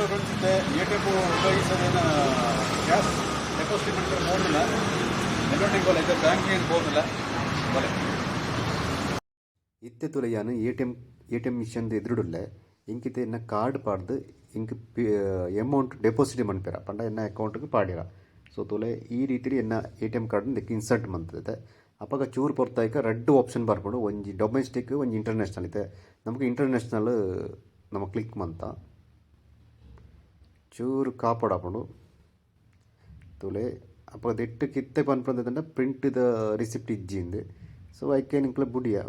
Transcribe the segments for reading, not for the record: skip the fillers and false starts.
ಅನ್ಸುತ್ತೆ ATM ಉಪಯೋಗಿಸೋದೇನು cash deposit ಮಾಡಿದ್ರೆ ಬೋದಿಲ್ಲ ನೆಲೋಟಿಗೆ ಬೋಲ ಇದೆ ಬ್ಯಾಂಕಿಗೆ ಬೋದಿಲ್ಲ ಬೋಲೆ ಇತ್ತೆ ತುಲೆಯಾನು ATM ಮಿಷನ್ ಎದುರುಡುಲ್ಲ ಇಂಕಿತೆ ಎನ್ನ ಕಾರ್ಡ್ ಪಾಡ್ದು ಇಂಕ್ ಅಮೌಂಟ್ ಡೆಪಾಸಿಟ್ ಮನ್ಪೆರ ಪಂಡ ಎನ್ನ ಅಕೌಂಟ್ಗೆ ಪಾಡಿರ ಸೊ ತುಲೆ ಈ ರೀತಿ ಎನ್ನ ATM ಕಾರ್ಡ್ ಇದಕ್ಕೆ ಇನ್ಸರ್ಟ್ ಮಂತದೆ ಅಪ್ಪಾಗ ಚೂರು ಪೊರ್ತಾಯ್ಕ ರೆಡ್ ಆಪ್ಷನ್ ಬರ್ಕೊಂಡು ಒಂಜಿ ಡೊಮೆಸ್ಟಿಕ್ ಒಂಜಿ ಇಂಟರ್ನ್ಯಾಷನಲ್ ಇದೆ ನಮಗೆ ಇಂಟರ್ನ್ಯಾಷನಲ್ ನಮ್ಮ ಕ್ಲಿಕ್ ಮಂತ ಚೂರು ಕಾಪಾಡಪುಂಡು ತುಲೆ ಅಪ್ಪ ದೆಟ್ಟು ಕಿತ್ತೆ ಪನ್ಪಂದಂಡ ಪ್ರಿಂಟ್ದ ರಿಸಿಪ್ಟ್ ಇಜ್ಜಿಂದು ಸೊ ಐಕೆ ನಿಂಕ್ಲ ಬುಡಿಯ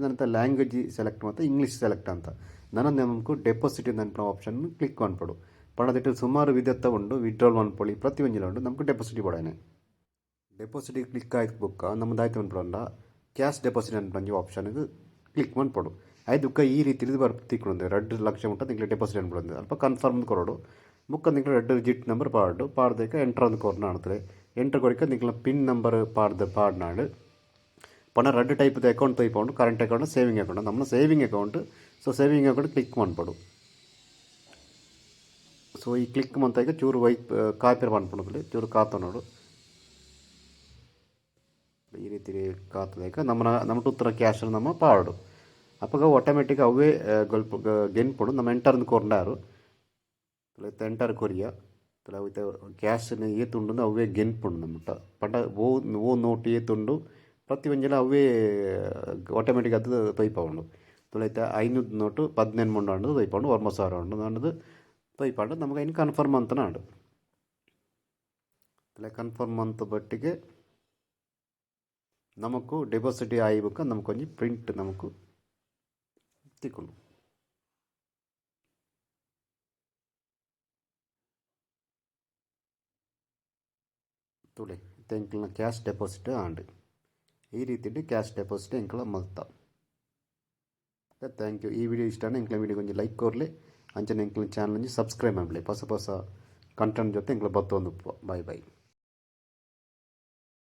ನನ್ನ ಲ್ಯಾಂಗ್ವೇಜ್ ಸೆಲೆಕ್ಟ್ ಮತ್ತು ಇಂಗ್ಲೀಷ್ ಸೆಲೆಕ್ಟ್ ಅಂತ ನನ್ನ ನಮಕು ಡೆಪಾಸಿಟ್ ನನ್ನ ಆಪ್ಷನ್ ಕ್ಲಿಕ್ ಮಾಡ್ಪಡು ಪಣದಿಟ್ಟು ಸುಮಾರು ವಿಧತ್ತ ಉಂಡು ವಿಡ್ರಾಲ್ ಮನ್ಪೊಳಿ ಪ್ರತಿ ಒಂಜಿಲ ಉಂಡು ನಮಕು ಡೆಪಾಸಿಟ್ ಪಡೇನೆ ಡೆಪಾಸಿಟ್ ಕ್ಲಿಕ್ ಆಯ್ತು ಬುಕ್ಕ ನಮ್ಮದು ಆಯ್ತು ಅನ್ಪಡ ಕ್ಯಾಶ್ ಡೆಪಾಸಿಟ್ ಅನ್ಪಂಜಿ ಆಪ್ಷನ್ಗೆ ಕ್ಲಿಕ್ ಮಾಡ್ಪಡು ಆಯ್ತು ಈ ರೀತಿ ಬರ್ತಿಕ್ಕೊಂಡು 2 ಲಕ್ಷ ಮುಟ್ಟ ನಿಂಗೆ ಡೆಪಾಸಿಟ್ ಅನ್ಬಿಡೋದು ಅಲ್ಪ ಕನ್ಫರ್ಮ್ ಕೊರೋಡು ಮುಕ್ಕ ನಿಂಗೆ 2 ಡಿಜಿಟ್ ನಂಬರ್ ಪಾಡ್ದೇಕ ಎಂಟ್ರ್ ಅಂದ್ ಕೊರ್ನ ಆಡ್ತದೆ ಎಂಟ್ರ್ ಕೊಡಿಕ ನಿಂಗೆ ಪಿನ್ ನಂಬರ್ ಪಾಡ್ನಾಡು ಪಣ 2 ಟೈಪ್ದ ಅಕೌಂಟ್ ತೈಪೌಂಡು ಕರೆಂಟ್ ಅಕೌಂಟ್ ಸೇವಿಂಗ್ ಅಕೌಂಟ್ ನಮ್ಮ saving account so saving account click ಮಾಡ್ಪಡು ಸೊ ಈ ಕ್ಲಿಕ್ ಮಂತಾಗ ಚೂರು ಕಾಪಿರ ಮಾಡ್ಬಿಡೋದು ಚೂರು ಕಾತ ನೋಡು ಈ ರೀತಿ ಕಾತದಾಕ ನಮ್ಮ ಉತ್ತರ ಕ್ಯಾಶ್ ನಮ್ಮ ಪಾಡು ಅಪ್ಪಾಗ ಆಟೋಮೆಟಿಕ್ ಅವೇ ಗೆನ್ಪುಡು ನಮ್ಮ ಎಂಟರ್ದು ಕೊರ್ನಾರು ಎಂಟರ್ ಕೊರಿಯ ಕ್ಯಾಶ್ನ ಏತುಂಡು ಅವೇ ಗೆನ್ಪುಂಡು ನಮ್ಮಟ ಪಂಡ ಓ ನೋಟ್ ಏತುಂಡು ಪ್ರತಿ ಒಂಜಲ ಅವೇ ಆಟೋಮೆಟಿಕ್ ಅದು ತೊಯ್ಪುಂಡು ತುಳೈತೆ 500 ನೋಟು 18 ಮುಂಡು ಅಂಡು ತೊಯ್ಪುಂಡು 1,000 ಉಂಡು ಅಂಡು ತೊಯ್ಪುಂಡು ನಮಗೆ ಇನ್ನು ಕನ್ಫರ್ಮ್ ಅಂತ ನಾಡು ಕನ್ಫರ್ಮ್ ಅಂತ ಬಟ್ಟಿಗೆ ನಮಕು ಡೆಪಾಸಿಟ್ ಆಯ್ಬೇಕು ನಮಕೊಂಜಿ ಪ್ರಿಂಟ್ ನಮಕು ತಿಕ್ಕೊಂಡು ತುಳೆ ಎಂಕ್ಲ ಕ್ಯಾಶ್ ಡೆಪಾಸಿಟ್ ಆಂಡ್ ಈ ರೀತಿ ಕ್ಯಾಶ್ ಡೆಪಾಸಿಟ್ ಎಂಕ್ಲ ಮಲ್ತ ಥ್ಯಾಂಕ್ ಯು. ಈ ವಿಡಿಯೋ ಇಷ್ಟ ಎಂಕ್ಲ ವಿಡಿಯೋ ಒಂಜಿ ಲೈಕ್ ಕೊರ್ಲಿ ಅಂಚನೆ ಎಂಕ್ಲ ಚಾನಲ್ ಒಂಜಿ ಸಬ್ಸ್ಕ್ರೈಬ್ ಮಾಡಲಿ ಹೊಸ ಕಂಟೆಂಟ್ ಜೊತೆ ಎಂಕ್ಲ ಬತ್ತೊಂದು. ಬಾಯ್ ಬಾಯ್.